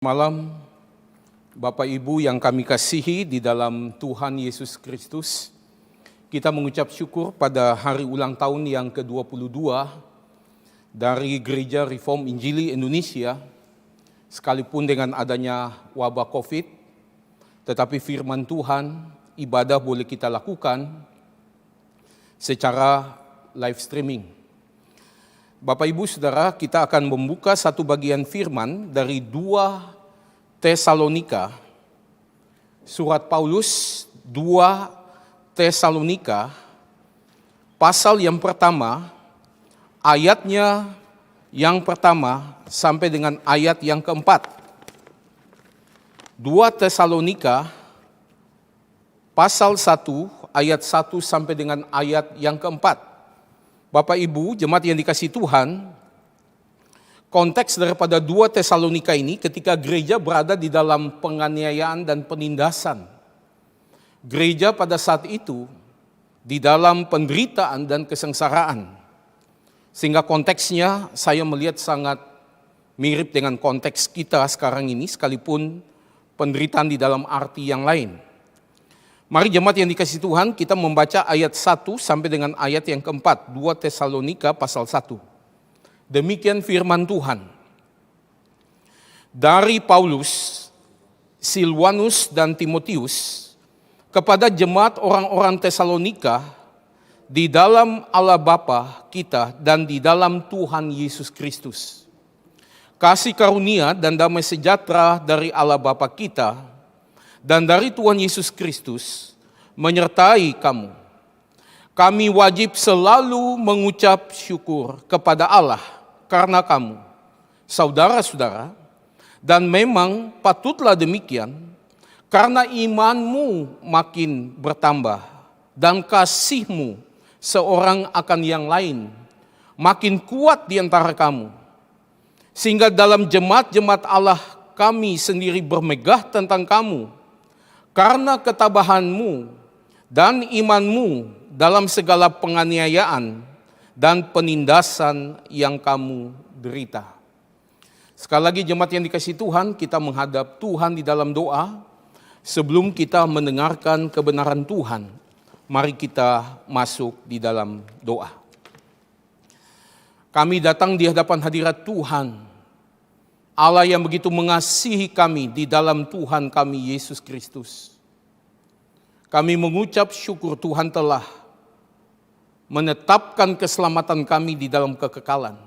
Malam, Bapak Ibu yang kami kasihi di dalam Tuhan Yesus Kristus, kita mengucap syukur pada hari ulang tahun yang ke-22 dari Gereja Reform Injili Indonesia, sekalipun dengan adanya wabah COVID, tetapi firman Tuhan, ibadah boleh kita lakukan secara live streaming. Bapak Ibu Saudara, kita akan membuka satu bagian firman dari 2 Tesalonika, surat Paulus 2 Tesalonika, pasal yang pertama, ayatnya yang pertama sampai dengan ayat yang keempat. 2 Tesalonika, pasal 1, ayat 1 sampai dengan ayat yang keempat. Bapak Ibu, jemaat yang dikasihi Tuhan, konteks daripada 2 Tesalonika ini ketika gereja berada di dalam penganiayaan dan penindasan. Gereja pada saat itu di dalam penderitaan dan kesengsaraan. Sehingga konteksnya saya melihat sangat mirip dengan konteks kita sekarang ini, sekalipun penderitaan di dalam arti yang lain. Mari jemaat yang dikasihi Tuhan, kita membaca ayat 1 sampai dengan ayat yang keempat, 2 Tesalonika pasal 1. Demikian firman Tuhan. Dari Paulus, Silwanus dan Timotius, kepada jemaat orang-orang Tesalonika, di dalam Allah Bapa kita dan di dalam Tuhan Yesus Kristus. Kasih karunia dan damai sejahtera dari Allah Bapa kita, dan dari Tuhan Yesus Kristus menyertai kamu. Kami wajib selalu mengucap syukur kepada Allah karena kamu, saudara-saudara, dan memang patutlah demikian, karena imanmu makin bertambah dan kasihmu seorang akan yang lain makin kuat di antara kamu, sehingga dalam jemaat-jemaat Allah kami sendiri bermegah tentang kamu, karena ketabahanmu dan imanmu dalam segala penganiayaan dan penindasan yang kamu derita. Sekali lagi jemaat yang dikasihi Tuhan, kita menghadap Tuhan di dalam doa. Sebelum kita mendengarkan kebenaran Tuhan, mari kita masuk di dalam doa. Kami datang di hadapan hadirat Tuhan, Allah yang begitu mengasihi kami di dalam Tuhan kami Yesus Kristus. Kami mengucap syukur Tuhan telah menetapkan keselamatan kami di dalam kekekalan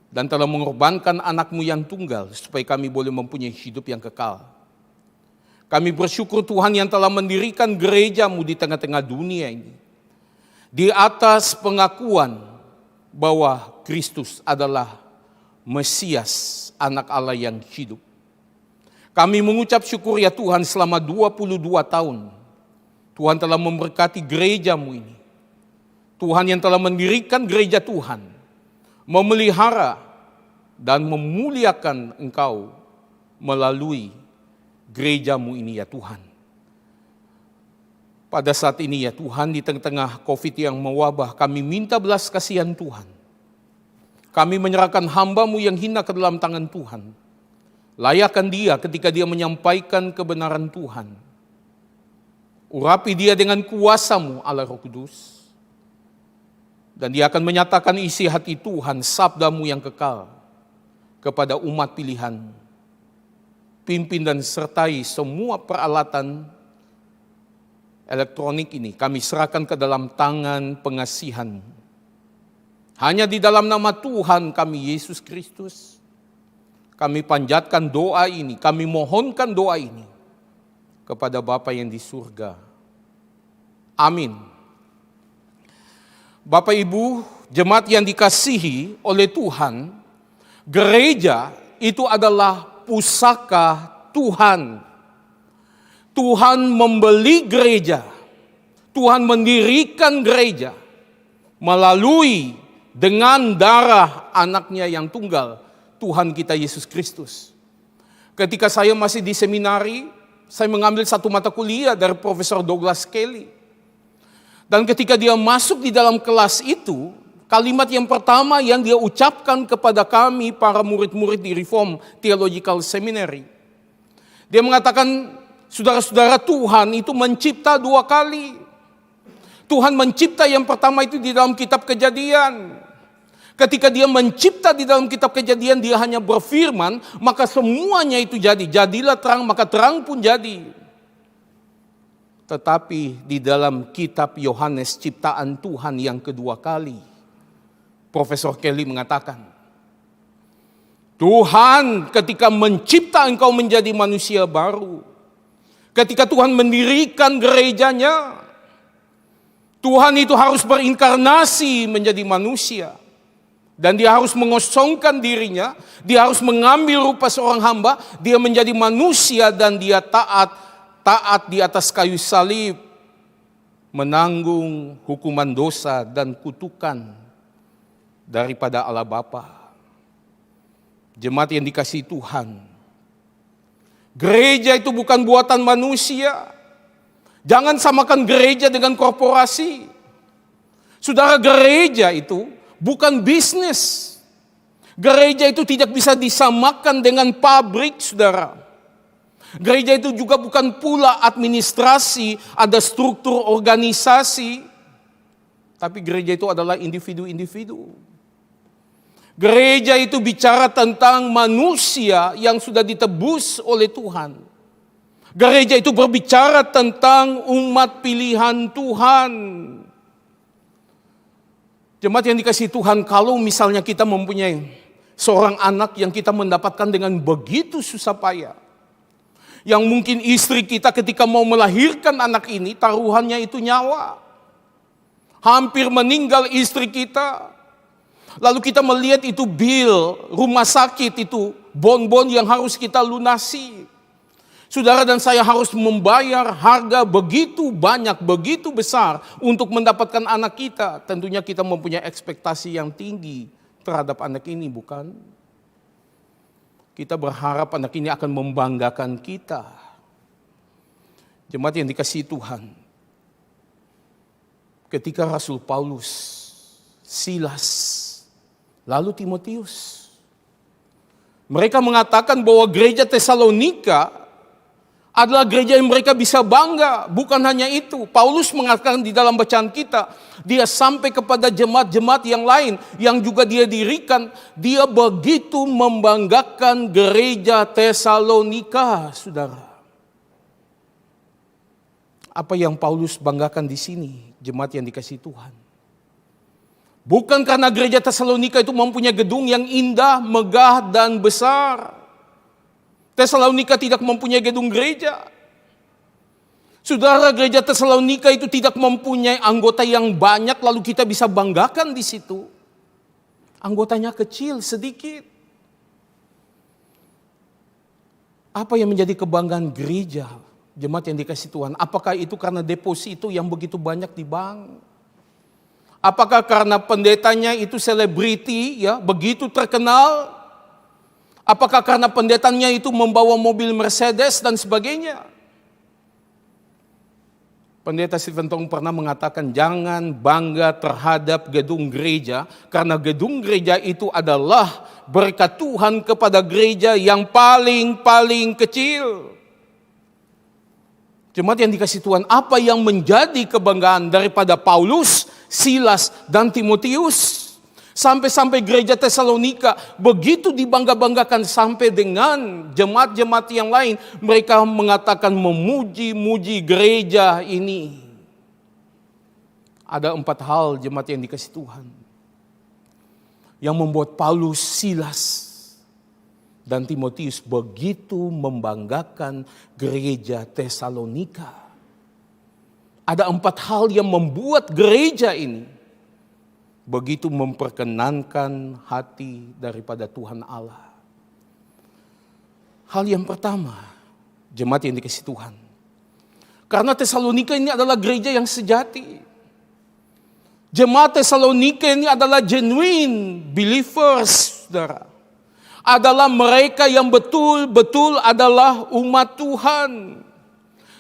dan telah mengorbankan anak-Mu yang tunggal supaya kami boleh mempunyai hidup yang kekal. Kami bersyukur Tuhan yang telah mendirikan gereja-Mu di tengah-tengah dunia ini, di atas pengakuan bahwa Kristus adalah Mesias, anak Allah yang hidup. Kami mengucap syukur ya Tuhan, selama 22 tahun Tuhan telah memberkati gereja-Mu ini. Tuhan yang telah mendirikan gereja Tuhan, memelihara dan memuliakan Engkau melalui gereja-Mu ini ya Tuhan. Pada saat ini ya Tuhan, di tengah-tengah COVID yang mewabah, kami minta belas kasihan Tuhan. Kami menyerahkan hamba-Mu yang hina ke dalam tangan Tuhan. Layakkan dia ketika dia menyampaikan kebenaran Tuhan. Urapi dia dengan kuasa-Mu Allah Roh Kudus. Dan dia akan menyatakan isi hati Tuhan, sabda-Mu yang kekal kepada umat pilihan. Pimpin dan sertai semua peralatan elektronik ini. Kami serahkan ke dalam tangan pengasihan. Hanya di dalam nama Tuhan kami Yesus Kristus, kami panjatkan doa ini, kami mohonkan doa ini kepada Bapa yang di surga. Amin. Bapak Ibu, jemaat yang dikasihi oleh Tuhan, gereja itu adalah pusaka Tuhan. Tuhan membeli gereja, Tuhan mendirikan gereja melalui dengan darah anaknya yang tunggal, Tuhan kita Yesus Kristus. Ketika saya masih di seminari, saya mengambil satu mata kuliah dari Profesor Douglas Kelly. Dan ketika dia masuk di dalam kelas itu, Kalimat yang pertama yang dia ucapkan kepada kami para murid-murid di Reform Theological Seminary. Dia mengatakan, saudara-saudara, Tuhan itu mencipta dua kali. Tuhan mencipta yang pertama itu di dalam kitab Kejadian. Ketika dia mencipta di dalam kitab Kejadian, dia hanya berfirman, maka semuanya itu jadi. Jadilah terang, maka terang pun jadi. Tetapi di dalam kitab Yohanes, ciptaan Tuhan yang kedua kali, Profesor Kelly mengatakan, Tuhan ketika mencipta engkau menjadi manusia baru, ketika Tuhan mendirikan gerejanya, Tuhan itu harus berinkarnasi menjadi manusia. Dan dia harus mengosongkan dirinya, dia harus mengambil rupa seorang hamba, dia menjadi manusia dan dia taat di atas kayu salib, menanggung hukuman dosa dan kutukan daripada Allah Bapa. Jemaat yang dikasihi Tuhan, gereja itu bukan buatan manusia. Jangan samakan gereja dengan korporasi. Saudara, gereja itu bukan bisnis. Gereja itu tidak bisa disamakan dengan pabrik, saudara. Gereja itu juga bukan pula administrasi, ada struktur organisasi. Tapi gereja itu adalah individu-individu. Gereja itu bicara tentang manusia yang sudah ditebus oleh Tuhan. Gereja itu berbicara tentang umat pilihan Tuhan. Jemaat yang dikasihi Tuhan, kalau misalnya kita mempunyai seorang anak yang kita mendapatkan dengan begitu susah payah, yang mungkin istri kita ketika mau melahirkan anak ini, taruhannya itu nyawa. Hampir meninggal istri kita. Lalu kita melihat itu bil rumah sakit itu, bon-bon yang harus kita lunasi. Saudara dan saya harus membayar harga begitu banyak, begitu besar untuk mendapatkan anak kita. Tentunya kita mempunyai ekspektasi yang tinggi terhadap anak ini, bukan? Kita berharap anak ini akan membanggakan kita. Jemaat yang dikasihi Tuhan, ketika Rasul Paulus, Silas, lalu Timotius, mereka mengatakan bahwa gereja Tesalonika adalah gereja yang mereka bisa bangga. Bukan hanya itu, Paulus mengatakan di dalam bacaan kita, dia sampai kepada jemaat-jemaat yang lain yang juga dia dirikan. Dia begitu membanggakan gereja Tesalonika, saudara. Apa yang Paulus banggakan di sini, jemaat yang dikasihi Tuhan? Bukan karena gereja Tesalonika itu mempunyai gedung yang indah, megah, dan besar. Tesalonika tidak mempunyai gedung gereja. Saudara, gereja Tesalonika itu tidak mempunyai anggota yang banyak lalu kita bisa banggakan di situ. Anggotanya kecil, sedikit. Apa yang menjadi kebanggaan gereja, jemaat yang dikasihi Tuhan? Apakah itu karena deposito yang begitu banyak di bank? Apakah karena pendetanya itu selebriti, ya, begitu terkenal? Apakah karena pendetanya itu membawa mobil Mercedes dan sebagainya? Pendeta Stephen Tong pernah mengatakan, jangan bangga terhadap gedung gereja, karena gedung gereja itu adalah berkat Tuhan kepada gereja yang paling kecil. Jemaat yang dikasihi Tuhan, apa yang menjadi kebanggaan daripada Paulus, Silas, dan Timotius? Sampai-sampai gereja Tesalonika begitu dibangga-banggakan sampai dengan jemaat-jemaat yang lain. Mereka mengatakan memuji-muji gereja ini. Ada 4 hal, jemaat yang dikasihi Tuhan, yang membuat Paulus, Silas, dan Timotius begitu membanggakan gereja Tesalonika. Ada 4 hal yang membuat gereja ini begitu memperkenankan hati daripada Tuhan Allah. Hal yang pertama, jemaat yang dikasihi Tuhan, karena Tesalonika ini adalah gereja yang sejati. Jemaat Tesalonika ini adalah genuine believers, saudara. Adalah mereka yang betul-betul adalah umat Tuhan.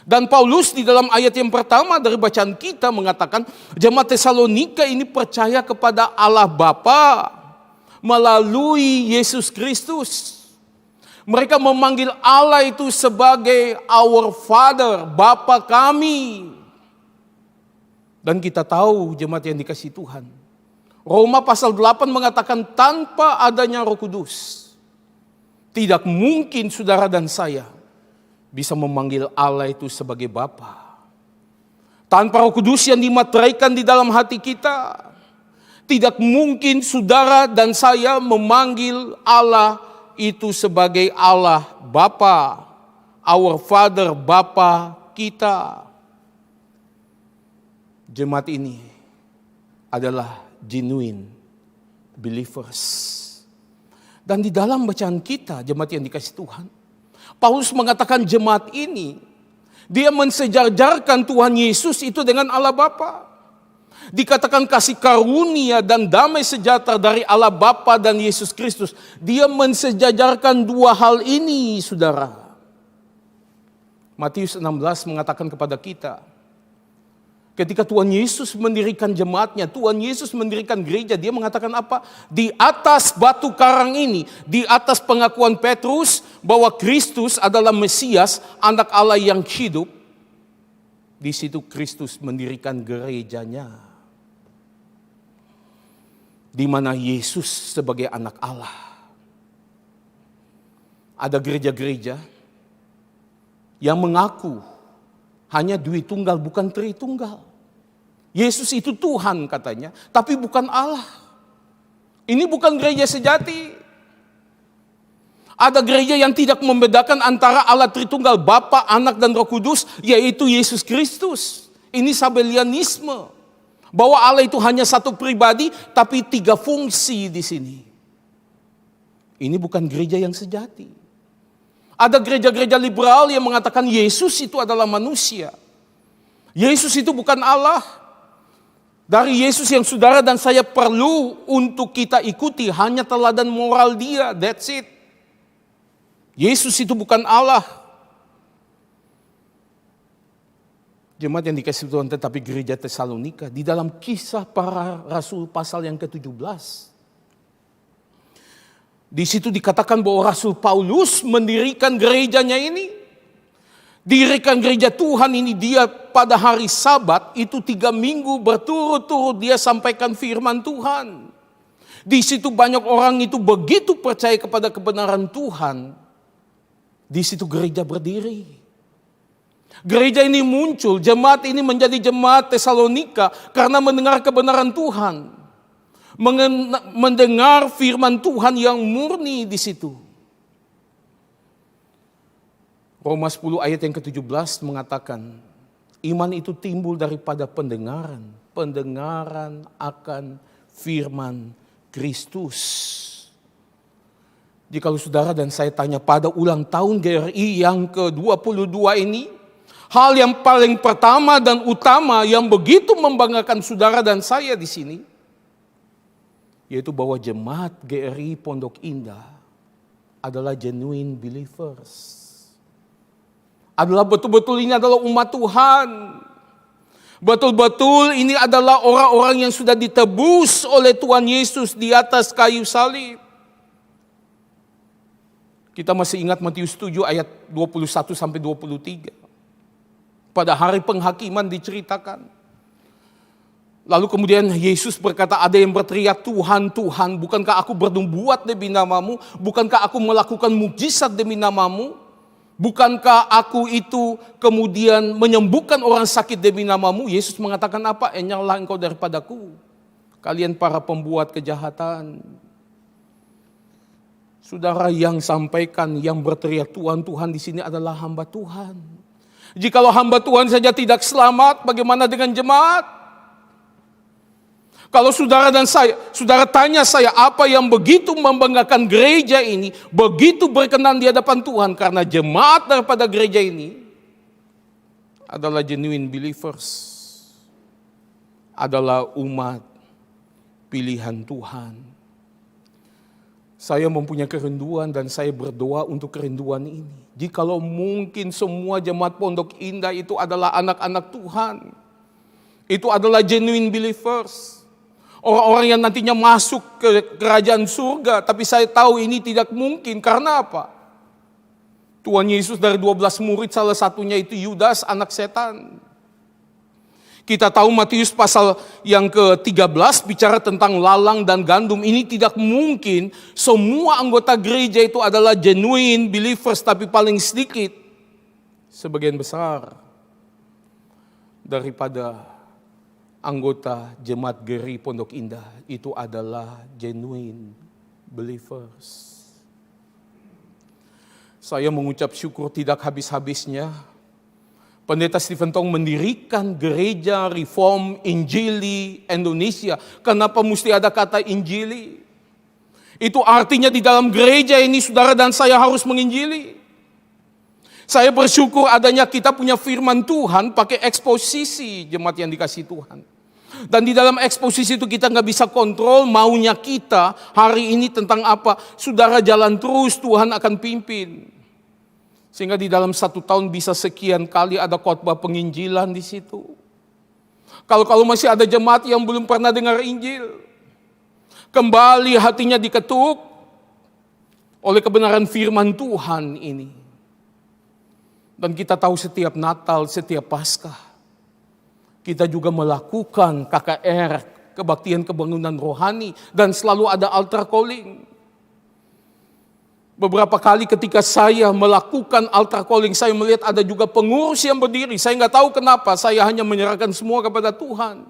Dan Paulus di dalam ayat yang pertama dari bacaan kita mengatakan jemaat Tesalonika ini percaya kepada Allah Bapa melalui Yesus Kristus. Mereka memanggil Allah itu sebagai our Father, Bapa kami. Dan kita tahu jemaat yang dikasihi Tuhan, Roma pasal 8 mengatakan tanpa adanya Roh Kudus, tidak mungkin saudara dan saya bisa memanggil Allah itu sebagai Bapa. Tanpa Roh Kudus yang dimateraikan di dalam hati kita, tidak mungkin saudara dan saya memanggil Allah itu sebagai Allah Bapa, our Father, Bapa kita. Jemaat ini adalah genuine believers. Dan di dalam bacaan kita, jemaat yang dikasihi Tuhan, Paulus mengatakan jemaat ini, dia mensejajarkan Tuhan Yesus itu dengan Allah Bapa. Dikatakan kasih karunia dan damai sejahtera dari Allah Bapa dan Yesus Kristus. Dia mensejajarkan dua hal ini, saudara. Matius 16 mengatakan kepada kita, ketika Tuhan Yesus mendirikan jemaatnya, Tuhan Yesus mendirikan gereja, dia mengatakan apa? Di atas batu karang ini, di atas pengakuan Petrus bahwa Kristus adalah Mesias, anak Allah yang hidup, di situ Kristus mendirikan gerejanya. Di mana Yesus sebagai anak Allah. Ada gereja-gereja yang mengaku hanya Dwitunggal, bukan Tritunggal. Yesus itu Tuhan katanya, tapi bukan Allah. Ini bukan gereja sejati. Ada gereja yang tidak membedakan antara Allah Tritunggal, Bapa, Anak, dan Roh Kudus, yaitu Yesus Kristus. Ini Sabelianisme. Bahwa Allah itu hanya satu pribadi, tapi tiga fungsi di sini. Ini bukan gereja yang sejati. Ada gereja-gereja liberal yang mengatakan Yesus itu adalah manusia. Yesus itu bukan Allah. Dari Yesus yang saudara dan saya perlu untuk kita ikuti hanya teladan moral dia, that's it. Yesus itu bukan Allah. Jemaat yang dikasihi Tuhan, tetapi gereja Tesalonika di dalam Kisah Para Rasul pasal yang ke-17. Di situ dikatakan bahwa Rasul Paulus mendirikan gerejanya ini. Dirikan gereja Tuhan ini dia pada hari Sabat itu 3 minggu berturut-turut dia sampaikan firman Tuhan. Di situ banyak orang itu begitu percaya kepada kebenaran Tuhan. Di situ gereja berdiri. Gereja ini muncul, jemaat ini menjadi jemaat Tesalonika karena mendengar kebenaran Tuhan. Mendengar firman Tuhan yang murni di situ. Roma 10 ayat yang ke-17 mengatakan, iman itu timbul daripada pendengaran. Pendengaran akan firman Kristus. Jika saudara dan saya tanya pada ulang tahun GRI yang ke-22 ini, hal yang paling pertama dan utama yang begitu membanggakan saudara dan saya di sini, yaitu bahwa jemaat GRI Pondok Indah adalah genuine believers. Adalah betul-betul ini adalah umat Tuhan. Betul-betul ini adalah orang-orang yang sudah ditebus oleh Tuhan Yesus di atas kayu salib. Kita masih ingat Matius 7 ayat 21 sampai 23. Pada hari penghakiman diceritakan. Lalu kemudian Yesus berkata, ada yang berteriak, Tuhan, Tuhan, bukankah aku bernubuat demi namamu? Bukankah aku melakukan mukjizat demi namamu? Bukankah aku itu kemudian menyembuhkan orang sakit demi namamu? Yesus mengatakan apa? Enyahlah engkau daripadaku, kalian para pembuat kejahatan. Saudara, yang sampaikan, yang berteriak Tuhan, Tuhan di sini adalah hamba Tuhan. Jikalau hamba Tuhan saja tidak selamat, bagaimana dengan jemaat? Kalau saudara dan saya, saudara tanya saya apa yang begitu membanggakan gereja ini, begitu berkenan di hadapan Tuhan, karena jemaat daripada gereja ini adalah genuine believers, adalah umat pilihan Tuhan. Saya mempunyai kerinduan dan saya berdoa untuk kerinduan ini. Jikalau mungkin semua jemaat Pondok Indah itu adalah anak-anak Tuhan. Itu adalah genuine believers. Orang-orang yang nantinya masuk ke kerajaan surga. Tapi saya tahu ini tidak mungkin. Karena apa? Tuhan Yesus dari 12 murid salah satunya itu Yudas, anak setan. Kita tahu Matius pasal yang ke-13 bicara tentang lalang dan gandum. Ini tidak mungkin semua anggota gereja itu adalah genuine believers, tapi paling sedikit, sebagian besar daripada anggota jemaat GERI Pondok Indah itu adalah genuine believers. Saya mengucap syukur tidak habis-habisnya Pendeta Stephen Tong mendirikan gereja Reform Injili Indonesia. Kenapa mesti ada kata Injili? Itu artinya di dalam gereja ini saudara dan saya harus menginjili. Saya bersyukur adanya kita punya firman Tuhan pakai eksposisi jemaat yang dikasih Tuhan. Dan di dalam eksposisi itu kita nggak bisa kontrol maunya kita hari ini tentang apa. Saudara jalan terus, Tuhan akan pimpin. Sehingga di dalam 1 tahun bisa sekian kali ada khotbah penginjilan di situ. Kalau masih ada jemaat yang belum pernah dengar Injil, kembali hatinya diketuk oleh kebenaran firman Tuhan ini. Dan kita tahu setiap Natal, setiap Paskah, kita juga melakukan KKR, kebaktian kebangunan rohani, dan selalu ada altar calling. Beberapa kali ketika saya melakukan altar calling, saya melihat ada juga pengurus yang berdiri. Saya nggak tahu kenapa, saya hanya menyerahkan semua kepada Tuhan.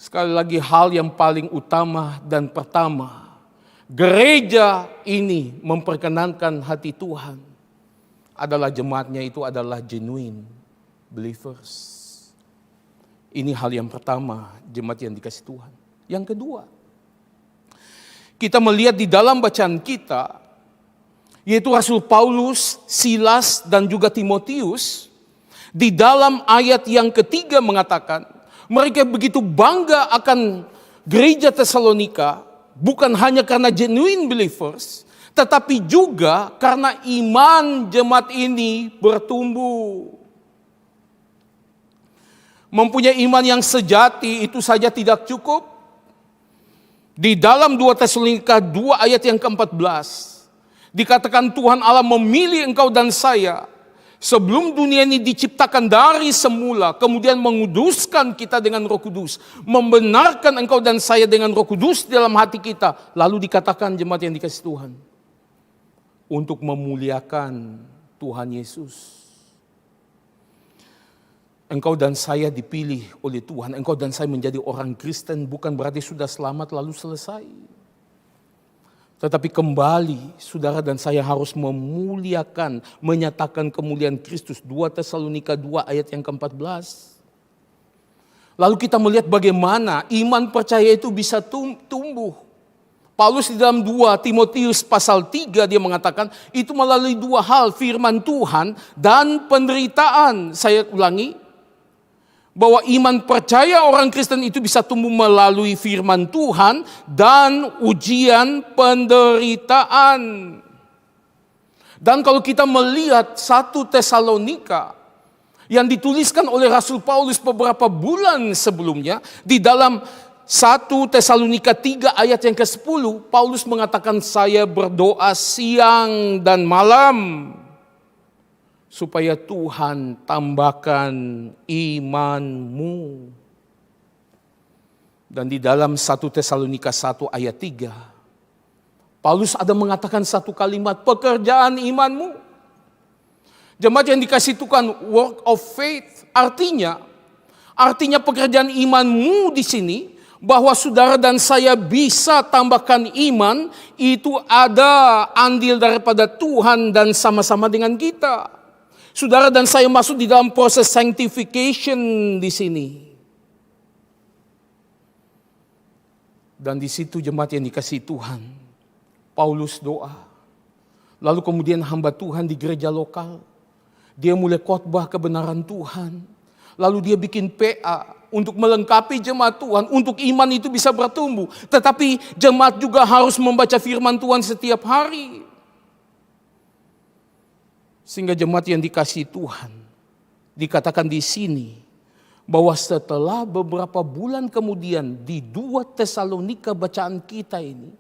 Sekali lagi hal yang paling utama dan pertama, gereja ini memperkenankan hati Tuhan. Adalah jemaatnya itu adalah genuine believers. Ini hal yang pertama, jemaat yang dikasih Tuhan. Yang kedua, kita melihat di dalam bacaan kita, yaitu Rasul Paulus, Silas, dan juga Timotius, di dalam ayat yang ketiga mengatakan, mereka begitu bangga akan gereja Tesalonika, bukan hanya karena genuine believers, tetapi juga karena iman jemaat ini bertumbuh. Mempunyai iman yang sejati itu saja tidak cukup. Di dalam 2 Tesalonika 2 ayat yang ke-14, dikatakan Tuhan Allah memilih engkau dan saya sebelum dunia ini diciptakan dari semula, kemudian menguduskan kita dengan Roh Kudus, membenarkan engkau dan saya dengan Roh Kudus dalam hati kita. Lalu dikatakan jemaat yang dikasih Tuhan, untuk memuliakan Tuhan Yesus. Engkau dan saya dipilih oleh Tuhan. Engkau dan saya menjadi orang Kristen bukan berarti sudah selamat lalu selesai. Tetapi kembali saudara dan saya harus memuliakan, menyatakan kemuliaan Kristus. 2 Tesalonika 2 ayat yang ke-14. Lalu kita melihat bagaimana iman percaya itu bisa tumbuh. Paulus di dalam 2 Timotius pasal 3 dia mengatakan itu melalui 2 hal, firman Tuhan dan penderitaan. Saya ulangi, bahwa iman percaya orang Kristen itu bisa tumbuh melalui firman Tuhan dan ujian penderitaan. Dan kalau kita melihat 1 Tesalonika yang dituliskan oleh Rasul Paulus beberapa bulan sebelumnya, di dalam 1 Tesalonika 3 ayat yang ke-10, Paulus mengatakan saya berdoa siang dan malam supaya Tuhan tambahkan imanmu. Dan di dalam 1 Tesalonika 1 ayat 3, Paulus ada mengatakan satu kalimat, pekerjaan imanmu. Jemaat yang dikasih Tuhan, work of faith. Artinya pekerjaan imanmu di sini, bahwa saudara dan saya bisa tambahkan iman, itu ada andil daripada Tuhan dan sama-sama dengan kita. Saudara dan saya masuk di dalam proses sanctification di sini. Dan di situ jemaat yang dikasih Tuhan, Paulus doa. Lalu kemudian hamba Tuhan di gereja lokal, dia mulai khotbah kebenaran Tuhan. Lalu dia bikin PA untuk melengkapi jemaat Tuhan, untuk iman itu bisa bertumbuh. Tetapi jemaat juga harus membaca firman Tuhan setiap hari. Sehingga jemaat yang dikasihi Tuhan, dikatakan di sini, bahwa setelah beberapa bulan kemudian di 2 Tesalonika bacaan kita ini,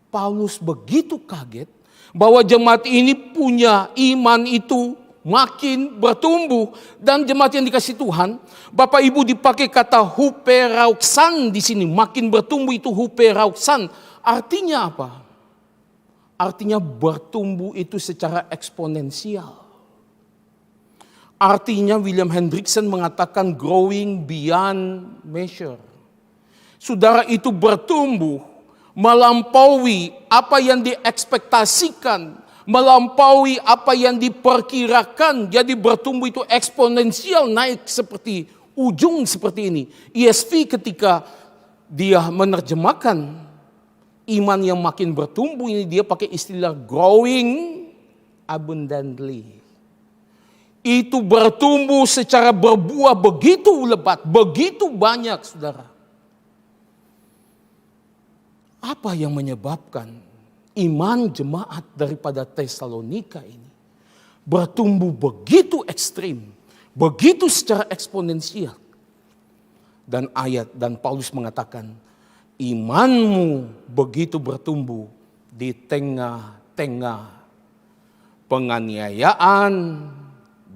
Paulus begitu kaget bahwa jemaat ini punya iman itu makin bertumbuh. Dan jemaat yang dikasihi Tuhan, Bapak Ibu, dipakai kata huperauksan di sini. Makin bertumbuh itu huperauksan. Artinya apa? Artinya bertumbuh itu secara eksponensial. Artinya William Hendriksen mengatakan growing beyond measure. Saudara, itu bertumbuh melampaui apa yang diekspektasikan, melampaui apa yang diperkirakan. Jadi bertumbuh itu eksponensial, naik seperti ujung seperti ini. ESV ketika dia menerjemahkan iman yang makin bertumbuh ini, dia pakai istilah growing abundantly. Itu bertumbuh secara berbuah begitu lebat, begitu banyak, saudara. Apa yang menyebabkan iman jemaat daripada Tesalonika ini bertumbuh begitu ekstrim, begitu secara eksponensial? Dan Paulus mengatakan, imanmu begitu bertumbuh di tengah-tengah penganiayaan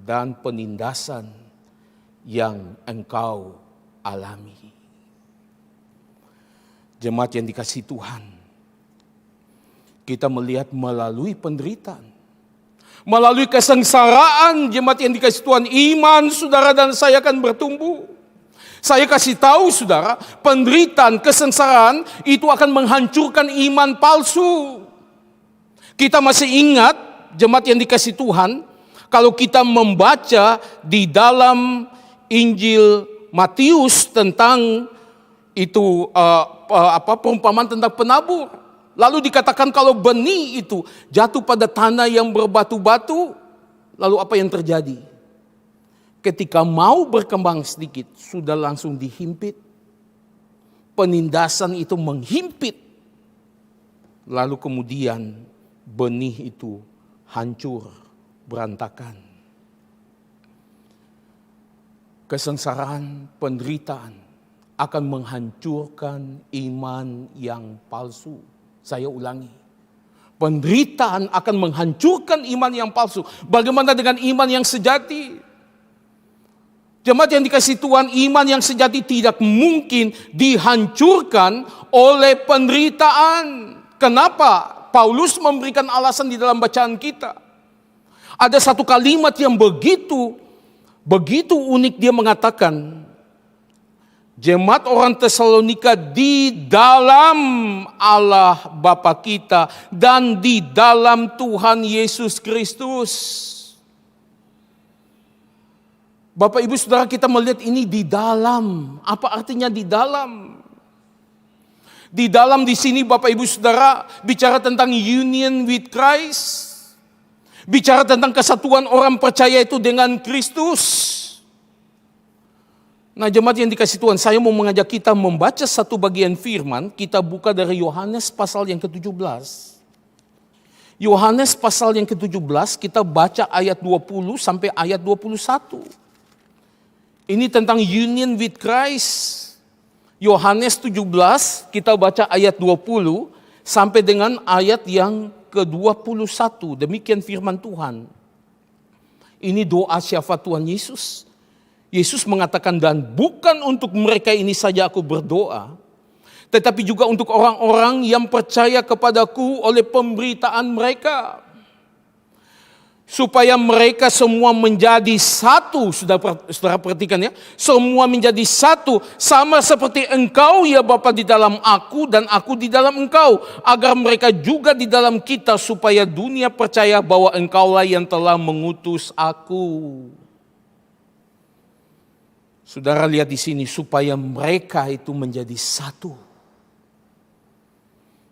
dan penindasan yang engkau alami. Jemaat yang dikasihi Tuhan, kita melihat melalui penderitaan, melalui kesengsaraan, jemaat yang dikasihi Tuhan, iman saudara dan saya akan bertumbuh. Saya kasih tahu saudara, penderitaan, kesengsaraan itu akan menghancurkan iman palsu. Kita masih ingat, jemaat yang dikasihi Tuhan, kalau kita membaca di dalam Injil Matius tentang itu perumpamaan tentang penabur. Lalu dikatakan kalau benih itu jatuh pada tanah yang berbatu-batu, lalu apa yang terjadi? Ketika mau berkembang sedikit, sudah langsung dihimpit. Penindasan itu menghimpit. Lalu kemudian benih itu hancur, berantakan. Kesengsaraan, penderitaan akan menghancurkan iman yang palsu. Saya ulangi, penderitaan akan menghancurkan iman yang palsu. Bagaimana dengan iman yang sejati? Jemaat yang dikasihi Tuhan, iman yang sejati tidak mungkin dihancurkan oleh penderitaan. Kenapa? Paulus memberikan alasan di dalam bacaan kita. Ada satu kalimat yang begitu unik, dia mengatakan, jemaat orang Tesalonika di dalam Allah Bapa kita dan di dalam Tuhan Yesus Kristus. Bapak Ibu Saudara, kita melihat ini di dalam. Apa artinya di dalam? Di dalam di sini Bapak Ibu Saudara bicara tentang union with Christ. Bicara tentang kesatuan orang percaya itu dengan Kristus. Nah, jemaat yang dikasihi Tuhan, saya mau mengajak kita membaca satu bagian firman. Kita buka dari Yohanes pasal yang ke-17. Yohanes pasal yang ke-17, kita baca ayat 20 sampai ayat 21. Ini tentang union with Christ. Yohanes 17, kita baca ayat 20 sampai dengan ayat yang ke-21. Demikian firman Tuhan. Ini doa syafaat Tuhan Yesus. Yesus mengatakan, dan bukan untuk mereka ini saja aku berdoa, tetapi juga untuk orang-orang yang percaya kepadaku oleh pemberitaan mereka. Supaya mereka semua menjadi satu. Saudara perhatikan ya. Semua menjadi satu. Sama seperti engkau ya Bapa di dalam aku dan aku di dalam engkau. Agar mereka juga di dalam kita. Supaya dunia percaya bahwa engkaulah yang telah mengutus aku. Saudara lihat di sini, supaya mereka itu menjadi satu.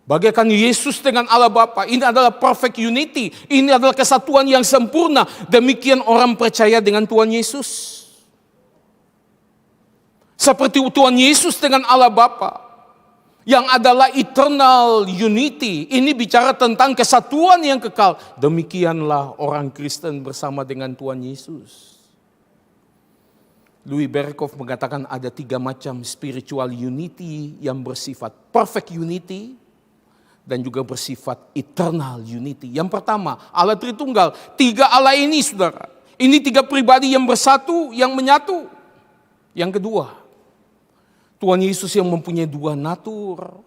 Bagaikan Yesus dengan Allah Bapa, ini adalah perfect unity. Ini adalah kesatuan yang sempurna. Demikian orang percaya dengan Tuhan Yesus. Seperti Tuhan Yesus dengan Allah Bapa, yang adalah eternal unity. Ini bicara tentang kesatuan yang kekal. Demikianlah orang Kristen bersama dengan Tuhan Yesus. Louis Berkhof mengatakan ada 3 macam spiritual unity yang bersifat perfect unity dan juga bersifat eternal unity. Yang pertama, Allah Tritunggal. 3 Allah ini, saudara. Ini 3 pribadi yang bersatu, yang menyatu. Yang kedua, Tuhan Yesus yang mempunyai 2 natur.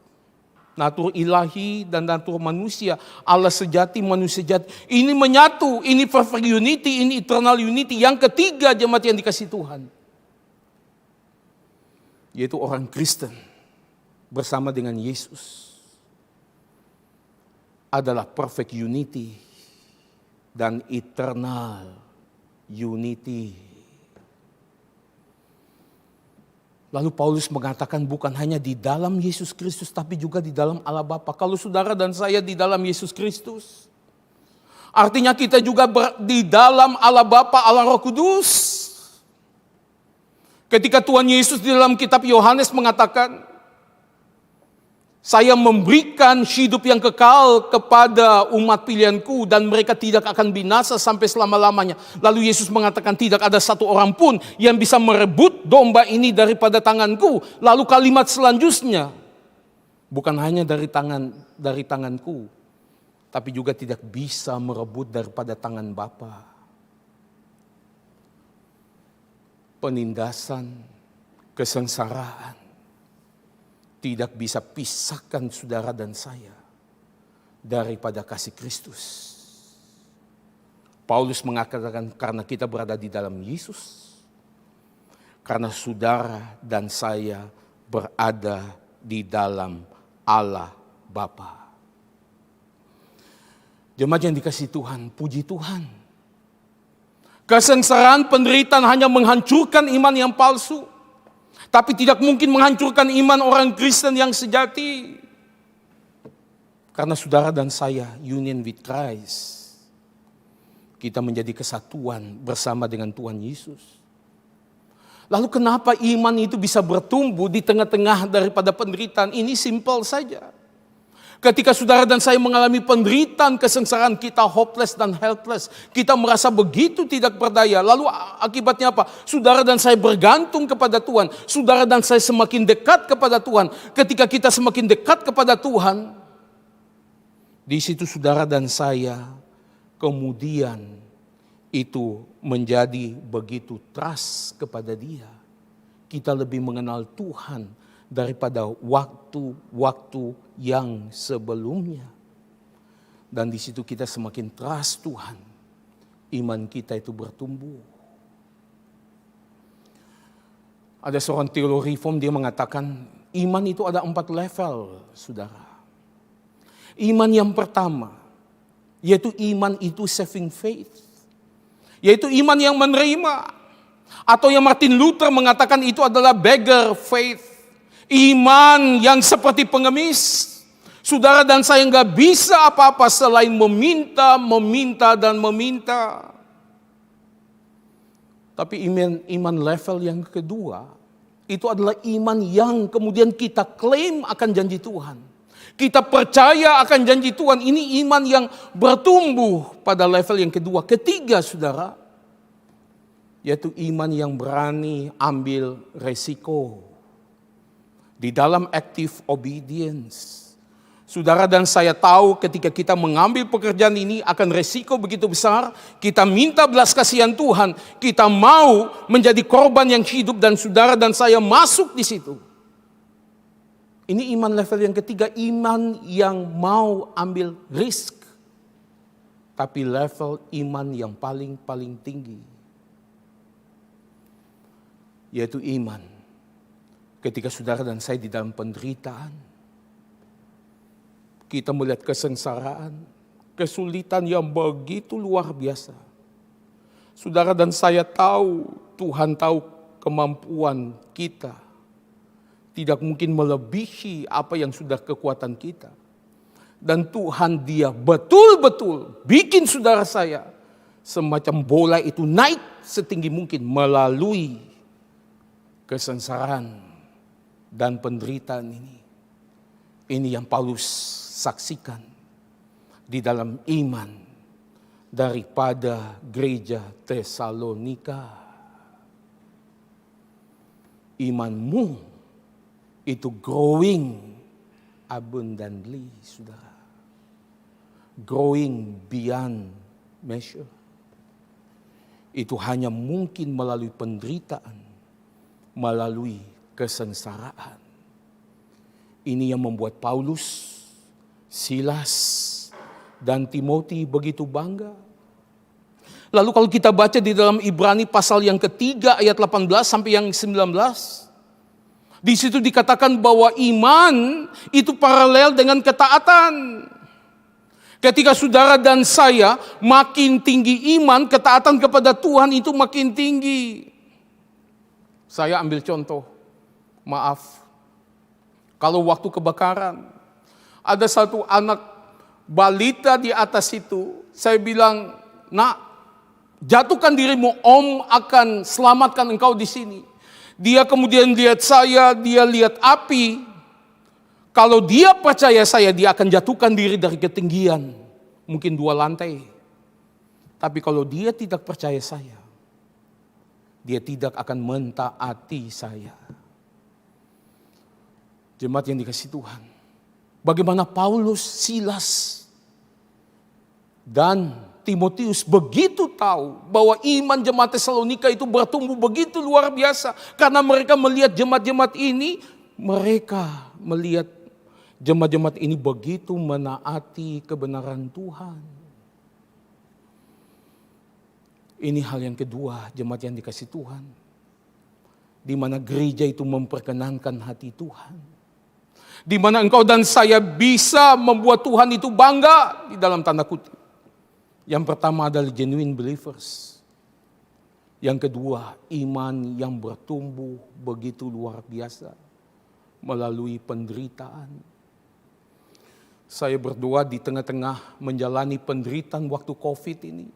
Natur ilahi dan natur manusia. Allah sejati, manusia sejati. Ini menyatu, ini perfect unity, ini eternal unity. Yang ketiga, jemaat yang dikasihi Tuhan, yaitu orang Kristen bersama dengan Yesus adalah perfect unity dan eternal unity. Lalu Paulus mengatakan bukan hanya di dalam Yesus Kristus tapi juga di dalam Allah Bapa. Kalau saudara dan saya di dalam Yesus Kristus, artinya kita juga di dalam Allah Bapa, Allah Roh Kudus. Ketika Tuhan Yesus di dalam kitab Yohanes mengatakan, saya memberikan hidup yang kekal kepada umat pilihanku dan mereka tidak akan binasa sampai selama-lamanya. Lalu Yesus mengatakan tidak ada satu orang pun yang bisa merebut domba ini daripada tanganku. Lalu kalimat selanjutnya, bukan hanya dari tanganku, tapi juga tidak bisa merebut daripada tangan Bapa. Penindasan, kesengsaraan tidak bisa pisahkan saudara dan saya daripada kasih Kristus. Paulus mengatakan karena kita berada di dalam Yesus, karena saudara dan saya berada di dalam Allah Bapa. Jemaat yang dikasihi Tuhan, puji Tuhan. Kesengsaraan, penderitaan hanya menghancurkan iman yang palsu. Tapi tidak mungkin menghancurkan iman orang Kristen yang sejati. Karena saudara dan saya union with Christ. Kita menjadi kesatuan bersama dengan Tuhan Yesus. Lalu kenapa iman itu bisa bertumbuh di tengah-tengah daripada penderitaan? Ini simple saja. Ketika saudara dan saya mengalami penderitaan, kesengsaraan, kita hopeless dan helpless. Kita merasa begitu tidak berdaya. Lalu akibatnya apa? Saudara dan saya bergantung kepada Tuhan. Saudara dan saya semakin dekat kepada Tuhan. Ketika kita semakin dekat kepada Tuhan, di situ saudara dan saya kemudian itu menjadi begitu trust kepada Dia. Kita lebih mengenal Tuhan daripada waktu-waktu yang sebelumnya. Dan di situ kita semakin trust Tuhan. Iman kita itu bertumbuh. Ada seorang teolog reform, dia mengatakan iman itu ada 4 level, saudara. Iman yang pertama, yaitu iman itu saving faith. Yaitu iman yang menerima. Atau yang Martin Luther mengatakan itu adalah beggar faith. Iman yang seperti pengemis. Saudara dan saya nggak bisa apa-apa selain meminta, dan meminta. Tapi iman level yang kedua, itu adalah iman yang kemudian kita klaim akan janji Tuhan. Kita percaya akan janji Tuhan. Ini iman yang bertumbuh pada level yang kedua. Ketiga, saudara, yaitu iman yang berani ambil resiko. Di dalam active obedience. Saudara dan saya tahu ketika kita mengambil pekerjaan ini akan resiko begitu besar. Kita minta belas kasihan Tuhan. Kita mau menjadi korban yang hidup dan saudara dan saya masuk di situ. Ini iman level yang ketiga. Iman yang mau ambil risk. Tapi level iman yang paling tinggi. Yaitu iman ketika saudara dan saya di dalam penderitaan, kita melihat kesengsaraan, kesulitan yang begitu luar biasa. Saudara dan saya tahu, Tuhan tahu kemampuan kita. Tidak mungkin melebihi apa yang sudah kekuatan kita. Dan Tuhan Dia betul-betul bikin saudara saya semacam bola itu naik setinggi mungkin melalui kesengsaraan dan penderitaan ini yang Paulus saksikan di dalam iman daripada gereja Tesalonika. Imanmu itu growing abundantly, saudara. Growing beyond measure. Itu hanya mungkin melalui penderitaan, melalui kesengsaraan. Ini yang membuat Paulus, Silas, dan Timoti begitu bangga. Lalu kalau kita baca di dalam Ibrani pasal yang ketiga ayat 18 sampai yang 19. Di situ dikatakan bahwa iman itu paralel dengan ketaatan. Ketika saudara dan saya makin tinggi iman, ketaatan kepada Tuhan itu makin tinggi. Saya ambil contoh, maaf. Kalau waktu kebakaran, ada satu anak balita di atas itu, saya bilang, "Nak, jatuhkan dirimu, Om akan selamatkan engkau di sini." Dia kemudian lihat saya, dia lihat api. Kalau dia percaya saya, dia akan jatuhkan diri dari ketinggian, mungkin 2 lantai. Tapi kalau dia tidak percaya saya, dia tidak akan mentaati saya. Jemaat yang dikasihi Tuhan, bagaimana Paulus, Silas, dan Timotius begitu tahu bahwa iman jemaat Tesalonika itu bertumbuh begitu luar biasa. Karena mereka melihat jemaat-jemaat ini, mereka melihat jemaat-jemaat ini begitu menaati kebenaran Tuhan. Ini hal yang kedua, jemaat yang dikasihi Tuhan. Di mana gereja itu memperkenankan hati Tuhan. Di mana engkau dan saya bisa membuat Tuhan itu bangga di dalam tanda kutip. Yang pertama adalah genuine believers. Yang kedua, iman yang bertumbuh begitu luar biasa melalui penderitaan. Saya berdoa di tengah-tengah menjalani penderitaan waktu COVID ini.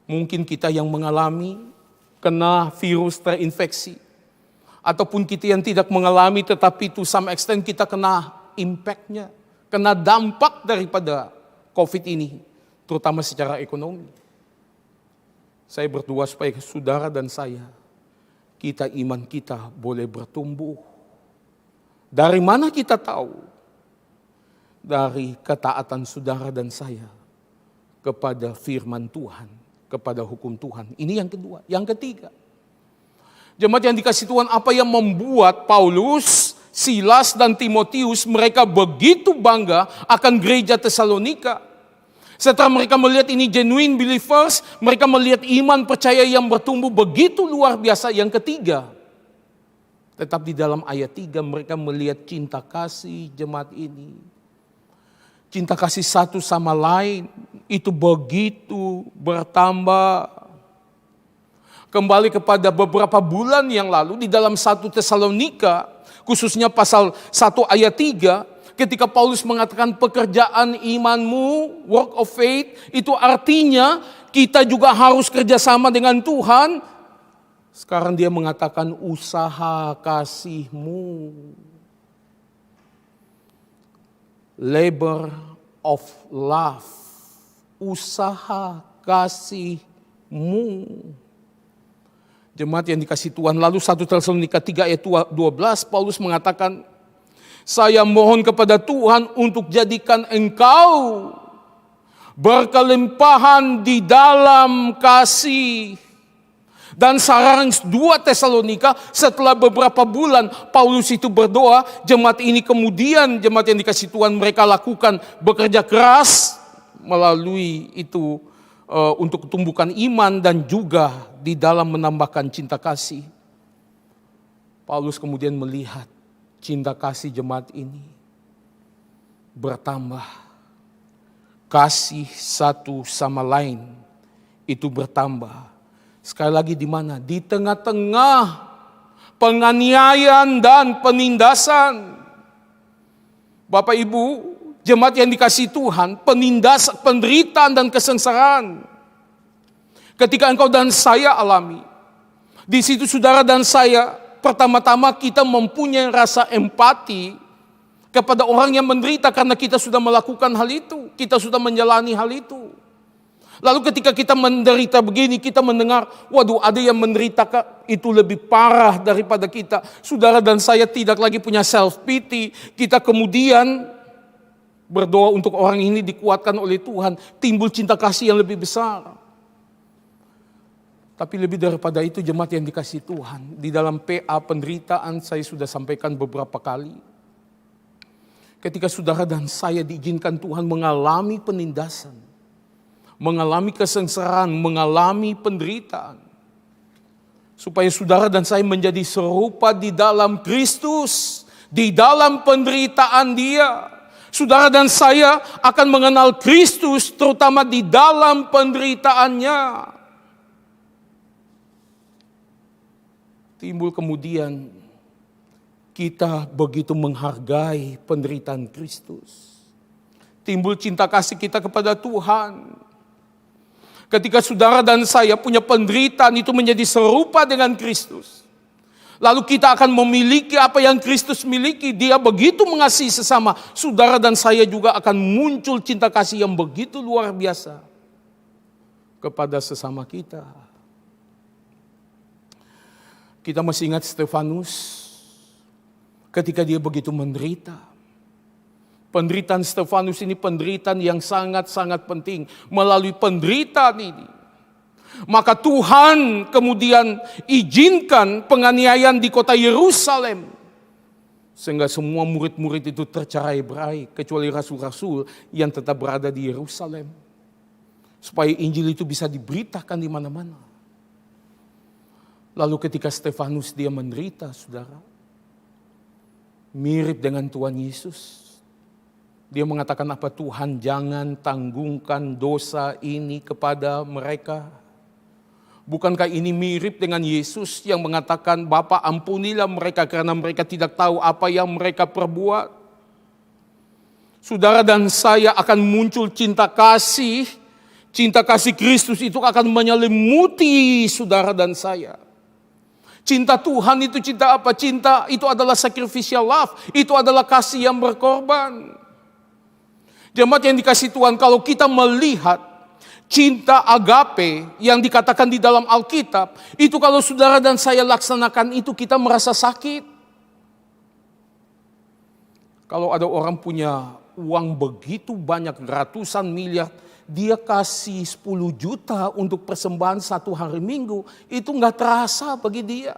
Mungkin kita yang mengalami kena virus terinfeksi. Ataupun kita yang tidak mengalami tetapi to some extent kita kena impact-nya. Kena dampak daripada COVID ini. Terutama secara ekonomi. Saya berdoa supaya saudara dan saya, iman kita boleh bertumbuh. Dari mana kita tahu? Dari ketaatan saudara dan saya kepada firman Tuhan, kepada hukum Tuhan. Ini yang kedua. Yang ketiga, jemaat yang dikasihi Tuhan, apa yang membuat Paulus, Silas, dan Timotius mereka begitu bangga akan gereja Tesalonika? Setelah mereka melihat ini genuine believers, mereka melihat iman percaya yang bertumbuh begitu luar biasa. Yang ketiga, tetap di dalam ayat 3 mereka melihat cinta kasih jemaat ini. Cinta kasih satu sama lain itu begitu bertambah. Kembali kepada beberapa bulan yang lalu di dalam 1 Tesalonika, khususnya pasal 1 ayat 3, ketika Paulus mengatakan pekerjaan imanmu, work of faith, itu artinya kita juga harus kerjasama dengan Tuhan. Sekarang dia mengatakan usaha kasihmu. Labor of love. Usaha kasihmu. Jemaat yang dikasihi Tuhan, lalu 1 Tesalonika 3 ayat 12, Paulus mengatakan, saya mohon kepada Tuhan untuk jadikan engkau berkelimpahan di dalam kasih. Dan sekarang 2 Tesalonika setelah beberapa bulan Paulus itu berdoa, jemaat ini kemudian jemaat yang dikasihi Tuhan mereka lakukan bekerja keras melalui itu untuk tumbuhkan iman dan juga di dalam menambahkan cinta kasih. Paulus kemudian melihat cinta kasih jemaat ini bertambah. Kasih satu sama lain itu bertambah. Sekali lagi di mana? Di tengah-tengah penganiayaan dan penindasan. Bapak Ibu, jemaat yang dikasihi Tuhan, penindasan, penderitaan dan kesengsaraan. Ketika engkau dan saya alami, di situ saudara dan saya pertama-tama kita mempunyai rasa empati kepada orang yang menderita karena kita sudah melakukan hal itu. Kita sudah menjalani hal itu. Lalu ketika kita menderita begini, kita mendengar, waduh ada yang menderita itu lebih parah daripada kita. Saudara dan saya tidak lagi punya self-pity. Kita kemudian berdoa untuk orang ini dikuatkan oleh Tuhan. Timbul cinta kasih yang lebih besar. Tapi lebih daripada itu jemaat yang dikasih Tuhan. Di dalam PA penderitaan saya sudah sampaikan beberapa kali. Ketika saudara dan saya diizinkan Tuhan mengalami penindasan, mengalami kesengsaraan, mengalami penderitaan, supaya saudara dan saya menjadi serupa di dalam Kristus, di dalam penderitaan Dia. Saudara dan saya akan mengenal Kristus terutama di dalam penderitaannya. Timbul kemudian kita begitu menghargai penderitaan Kristus. Timbul cinta kasih kita kepada Tuhan. Ketika saudara dan saya punya penderitaan itu menjadi serupa dengan Kristus. Lalu kita akan memiliki apa yang Kristus miliki. Dia begitu mengasihi sesama. Saudara dan saya juga akan muncul cinta kasih yang begitu luar biasa kepada sesama kita. Kita masih ingat Stefanus. Ketika dia begitu menderita. Penderitaan Stefanus ini penderitaan yang sangat-sangat penting. Melalui penderitaan ini, maka Tuhan kemudian izinkan penganiayaan di kota Yerusalem. Sehingga semua murid-murid itu tercerai-berai. Kecuali rasul-rasul yang tetap berada di Yerusalem. Supaya Injil itu bisa diberitakan di mana-mana. Lalu ketika Stefanus dia menderita, saudara, mirip dengan Tuhan Yesus. Dia mengatakan apa? Tuhan jangan tanggungkan dosa ini kepada mereka. Bukankah ini mirip dengan Yesus yang mengatakan, Bapa ampunilah mereka karena mereka tidak tahu apa yang mereka perbuat. Saudara dan saya akan muncul cinta kasih. Cinta kasih Kristus itu akan menyelimuti saudara dan saya. Cinta Tuhan itu cinta apa? Cinta itu adalah sacrificial love. Itu adalah kasih yang berkorban. Jemaat yang dikasih Tuhan, kalau kita melihat cinta agape yang dikatakan di dalam Alkitab, itu kalau saudara dan saya laksanakan itu kita merasa sakit. Kalau ada orang punya uang begitu banyak, ratusan miliar, dia kasih 10 juta untuk persembahan satu hari Minggu, itu gak terasa bagi dia.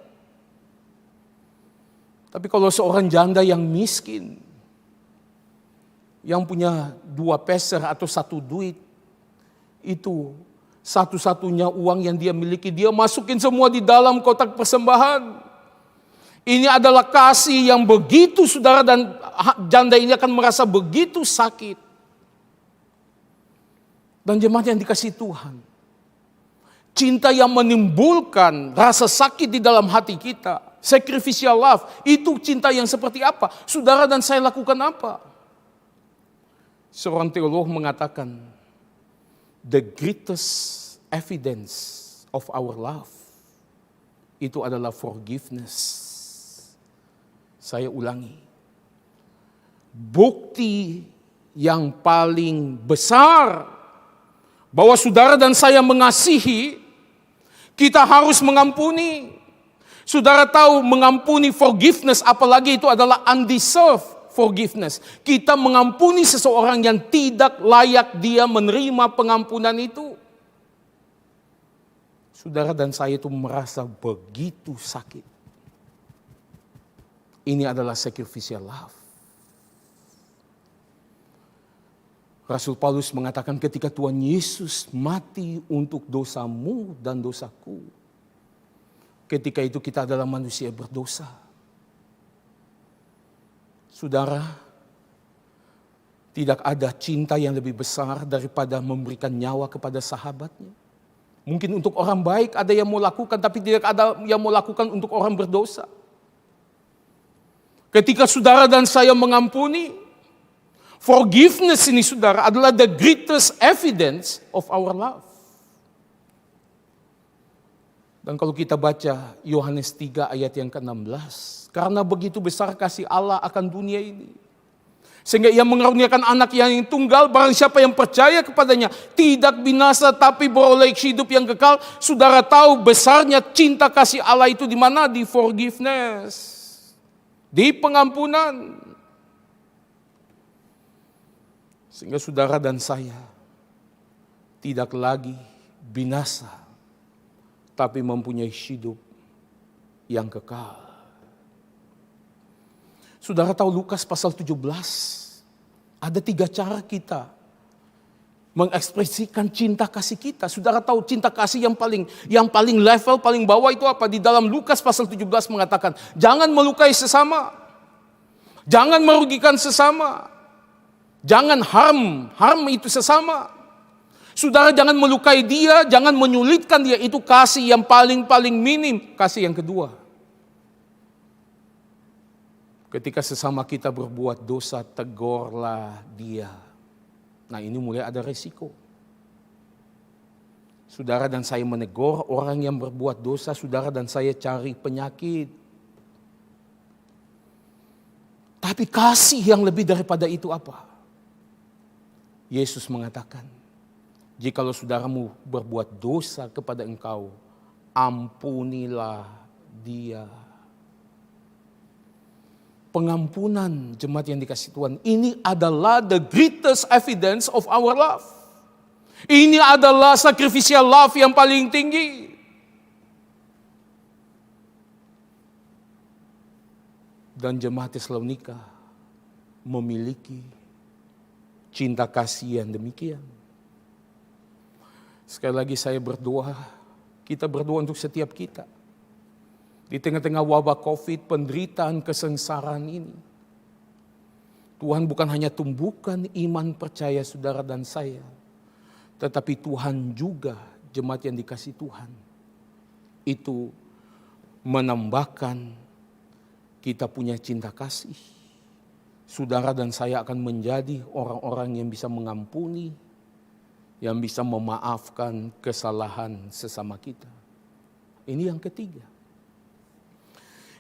Tapi kalau seorang janda yang miskin, yang punya 2 peser atau 1 duit, itu satu-satunya uang yang dia miliki, dia masukin semua di dalam kotak persembahan. Ini adalah kasih yang begitu saudara, dan janda ini akan merasa begitu sakit. Dan jemaat yang dikasih Tuhan, cinta yang menimbulkan rasa sakit di dalam hati kita, sacrificial love, itu cinta yang seperti apa? Saudara dan saya lakukan apa? Seorang teolog mengatakan, the greatest evidence of our love, itu adalah forgiveness. Saya ulangi, bukti yang paling besar bahwa saudara dan saya mengasihi, kita harus mengampuni. Saudara tahu mengampuni, forgiveness, apalagi itu adalah undeserved forgiveness. Kita mengampuni seseorang yang tidak layak dia menerima pengampunan itu. Saudara dan saya itu merasa begitu sakit. Ini adalah sacrificial love. Rasul Paulus mengatakan ketika Tuhan Yesus mati untuk dosamu dan dosaku. Ketika itu kita adalah manusia berdosa. Saudara, tidak ada cinta yang lebih besar daripada memberikan nyawa kepada sahabatnya. Mungkin untuk orang baik ada yang mau lakukan, tapi tidak ada yang mau lakukan untuk orang berdosa. Ketika saudara dan saya mengampuni, forgiveness ini saudara adalah the greatest evidence of our love. Dan kalau kita baca Yohanes 3 ayat yang ke-16, karena begitu besar kasih Allah akan dunia ini, sehingga ia mengaruniakan anak yang tunggal, barang siapa yang percaya kepadanya tidak binasa tapi beroleh hidup yang kekal. Saudara tahu besarnya cinta kasih Allah itu di mana? Di forgiveness, di pengampunan. Sehingga saudara dan saya tidak lagi binasa, tapi mempunyai hidup yang kekal. Saudara tahu Lukas pasal 17, ada 3 cara kita mengekspresikan cinta kasih kita. Saudara tahu cinta kasih yang paling level, paling bawah itu apa? Di dalam Lukas pasal 17 mengatakan, jangan melukai sesama, jangan merugikan sesama, jangan harm itu sesama. Saudara jangan melukai dia, jangan menyulitkan dia. Itu kasih yang paling minim. Kasih yang kedua, ketika sesama kita berbuat dosa, tegurlah dia. Nah, ini mulai ada resiko. Saudara dan saya menegur orang yang berbuat dosa, saudara dan saya cari penyakit. Tapi kasih yang lebih daripada itu apa? Yesus mengatakan, jikalau saudaramu berbuat dosa kepada engkau, ampunilah dia. Pengampunan jemaat yang dikasihi Tuhan, ini adalah the greatest evidence of our love. Ini adalah sacrificial love yang paling tinggi. Dan jemaat Tesalonika memiliki cinta kasih yang demikian. Sekali lagi saya berdoa, kita berdoa untuk setiap kita. Di tengah-tengah wabah COVID, penderitaan, kesengsaraan ini, Tuhan bukan hanya tumbuhkan iman percaya saudara dan saya, tetapi Tuhan juga, jemaat yang dikasihi Tuhan, itu menambahkan kita punya cinta kasih. Saudara dan saya akan menjadi orang-orang yang bisa mengampuni, yang bisa memaafkan kesalahan sesama kita. Ini yang ketiga.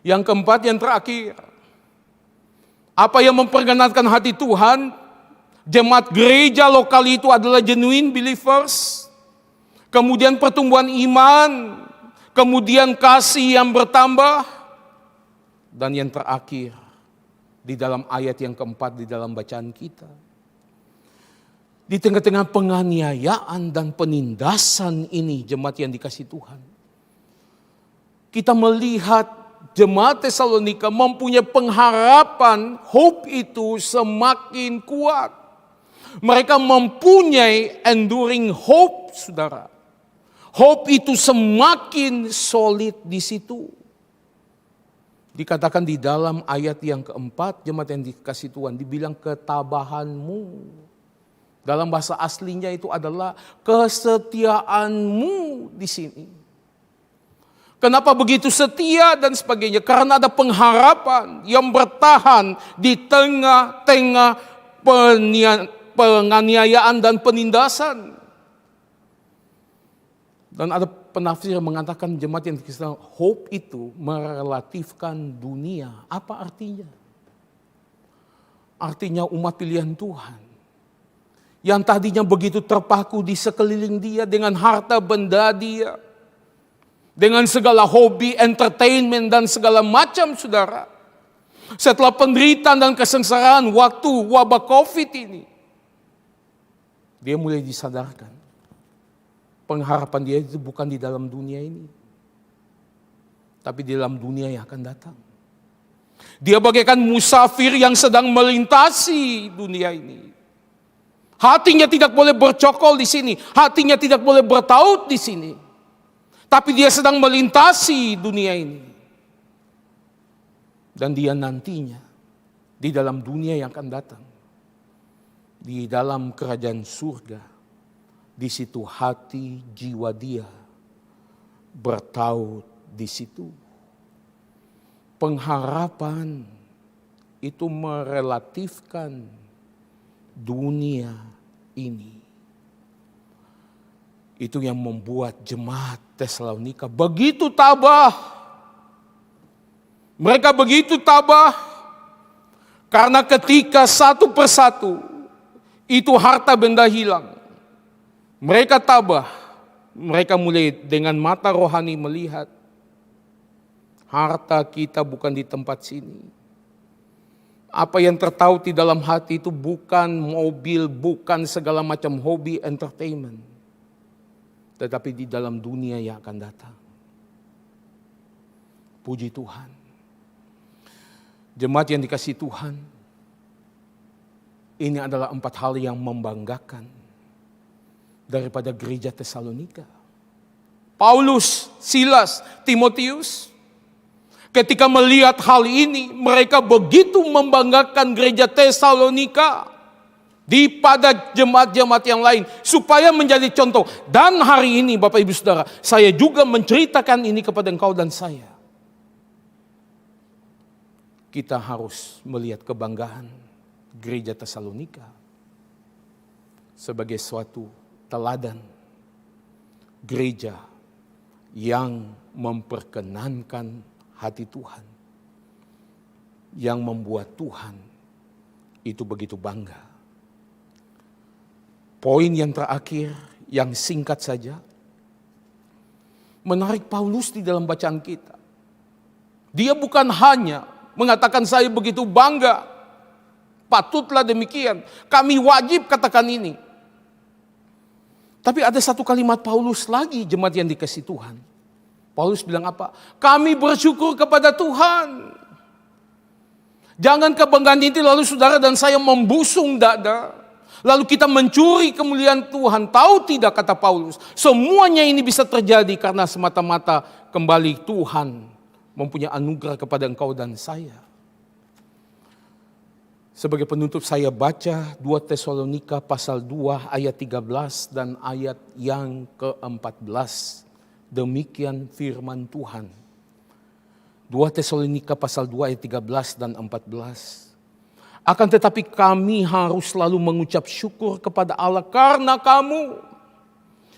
Yang keempat, yang terakhir, apa yang memperkenankan hati Tuhan? Jemaat gereja lokal itu adalah genuine believers, kemudian pertumbuhan iman, kemudian kasih yang bertambah, dan yang terakhir, di dalam ayat yang keempat di dalam bacaan kita, di tengah-tengah penganiayaan dan penindasan ini, jemaat yang dikasihi Tuhan, kita melihat jemaat Tesalonika mempunyai pengharapan, hope itu semakin kuat. Mereka mempunyai enduring hope, saudara. Hope itu semakin solid di situ. Dikatakan di dalam ayat yang keempat, jemaat yang dikasihi Tuhan, dibilang ketabahanmu. Dalam bahasa aslinya itu adalah kesetiaanmu di sini. Kenapa begitu setia dan sebagainya? Karena ada pengharapan yang bertahan di tengah-tengah penganiayaan dan penindasan. Dan ada penafsir yang mengatakan jemaat yang dikasihi, hope itu merelatifkan dunia. Apa artinya? Artinya umat pilihan Tuhan yang tadinya begitu terpaku di sekeliling dia dengan harta benda dia, dengan segala hobi, entertainment, dan segala macam, saudara. Setelah penderitaan dan kesengsaraan waktu wabah COVID ini, dia mulai disadarkan. Pengharapan dia itu bukan di dalam dunia ini, tapi di dalam dunia yang akan datang. Dia bagaikan musafir yang sedang melintasi dunia ini. Hatinya tidak boleh bercokol di sini, hatinya tidak boleh bertaut di sini. Tapi dia sedang melintasi dunia ini. Dan dia nantinya di dalam dunia yang akan datang, di dalam kerajaan surga, di situ hati jiwa dia bertaut di situ. Pengharapan itu merelatifkan dunia ini. Itu yang membuat jemaat Tesalonika begitu tabah. Mereka begitu tabah karena ketika satu persatu itu harta benda hilang. Mereka tabah, mereka mulai dengan mata rohani melihat harta kita bukan di tempat sini. Apa yang tertaut di dalam hati itu bukan mobil, bukan segala macam hobi entertainment. Tetapi di dalam dunia yang akan datang. Puji Tuhan. Jemaat yang dikasihi Tuhan, ini adalah 4 hal yang membanggakan daripada gereja Tesalonika. Paulus, Silas, Timotius, ketika melihat hal ini, mereka begitu membanggakan gereja Tesalonika pada jemaat-jemaat yang lain, supaya menjadi contoh. Dan hari ini Bapak Ibu Saudara, saya juga menceritakan ini kepada engkau dan saya. Kita harus melihat kebanggaan gereja Tesalonika sebagai suatu teladan gereja yang memperkenankan hati Tuhan, yang membuat Tuhan itu begitu bangga. Poin yang terakhir, yang singkat saja, menarik Paulus di dalam bacaan kita. Dia bukan hanya mengatakan saya begitu bangga, patutlah demikian, kami wajib katakan ini. Tapi ada satu kalimat Paulus lagi, jemaat yang dikasihi Tuhan. Paulus bilang apa? Kami bersyukur kepada Tuhan. Jangan kebanggaan itu lalu saudara dan saya membusung dada. Lalu kita mencuri kemuliaan Tuhan. Tahu tidak, kata Paulus, semuanya ini bisa terjadi karena semata-mata kembali Tuhan mempunyai anugerah kepada engkau dan saya. Sebagai penutup saya baca 2 Tesalonika pasal 2 ayat 13 dan ayat yang ke-14. Demikian firman Tuhan. 2 Tesalonika pasal 2 ayat 13 dan 14. Akan tetapi kami harus selalu mengucap syukur kepada Allah karena kamu,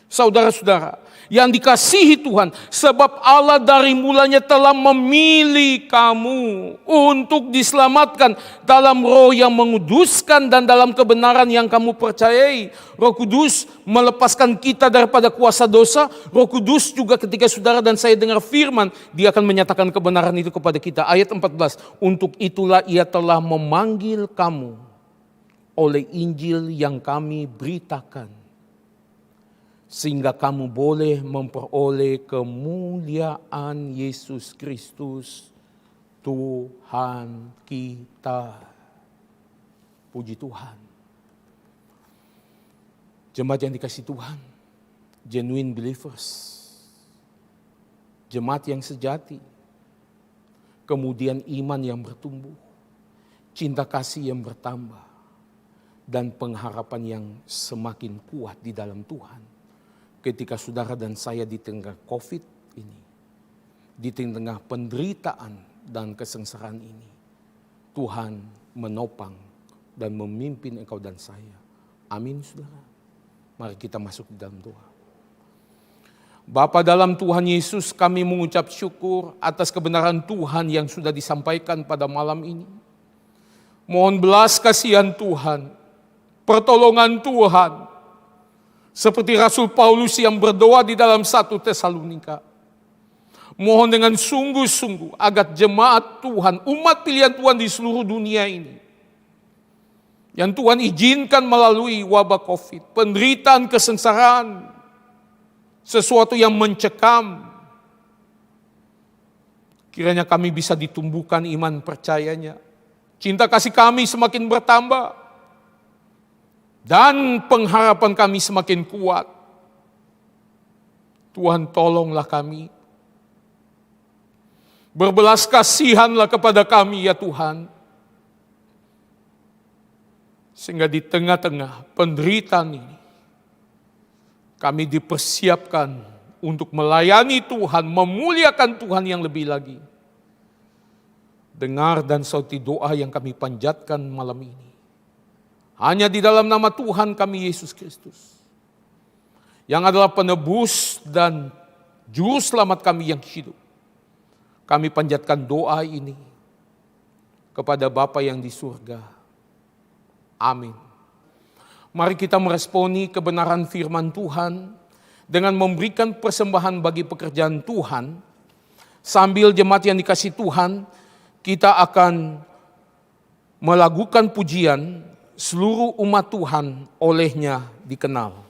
saudara-saudara, yang dikasihi Tuhan, sebab Allah dari mulanya telah memilih kamu untuk diselamatkan dalam roh yang menguduskan dan dalam kebenaran yang kamu percayai. Roh Kudus melepaskan kita daripada kuasa dosa. Roh Kudus juga ketika saudara dan saya dengar firman, Dia akan menyatakan kebenaran itu kepada kita. Ayat 14, untuk itulah Ia telah memanggil kamu oleh Injil yang kami beritakan, sehingga kamu boleh memperoleh kemuliaan Yesus Kristus Tuhan kita. Puji Tuhan. Jemaat yang dikasihi Tuhan, genuine believers, jemaat yang sejati, kemudian iman yang bertumbuh, cinta kasih yang bertambah, dan pengharapan yang semakin kuat di dalam Tuhan. Ketika saudara dan saya di tengah COVID ini, di tengah penderitaan dan kesengsaraan ini, Tuhan menopang dan memimpin engkau dan saya. Amin, saudara. Mari kita masuk di dalam doa. Bapa dalam Tuhan Yesus, kami mengucap syukur atas kebenaran Tuhan yang sudah disampaikan pada malam ini. Mohon belas kasihan Tuhan, pertolongan Tuhan, seperti Rasul Paulus yang berdoa di dalam 1 Tesalonika. Mohon dengan sungguh-sungguh agar jemaat Tuhan, umat pilihan Tuhan di seluruh dunia ini, yang Tuhan izinkan melalui wabah COVID, penderitaan, kesengsaraan, sesuatu yang mencekam, kiranya kami bisa ditumbuhkan iman percayanya, cinta kasih kami semakin bertambah, dan pengharapan kami semakin kuat. Tuhan, tolonglah kami. Berbelas kasihanlah kepada kami ya Tuhan. Sehingga di tengah-tengah penderitaan ini, kami dipersiapkan untuk melayani Tuhan, memuliakan Tuhan yang lebih lagi. Dengar dan sauti doa yang kami panjatkan malam ini. Hanya di dalam nama Tuhan kami Yesus Kristus, yang adalah penebus dan juru selamat kami yang hidup. Kami panjatkan doa ini kepada Bapa yang di surga. Amin. Mari kita meresponi kebenaran firman Tuhan dengan memberikan persembahan bagi pekerjaan Tuhan. Sambil jemaat yang dikasihi Tuhan, kita akan melakukan pujian seluruh umat Tuhan olehnya dikenal.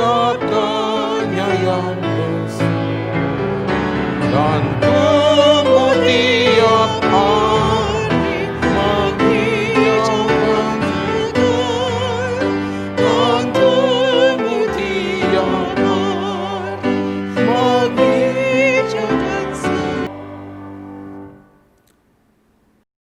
Sabdanya yang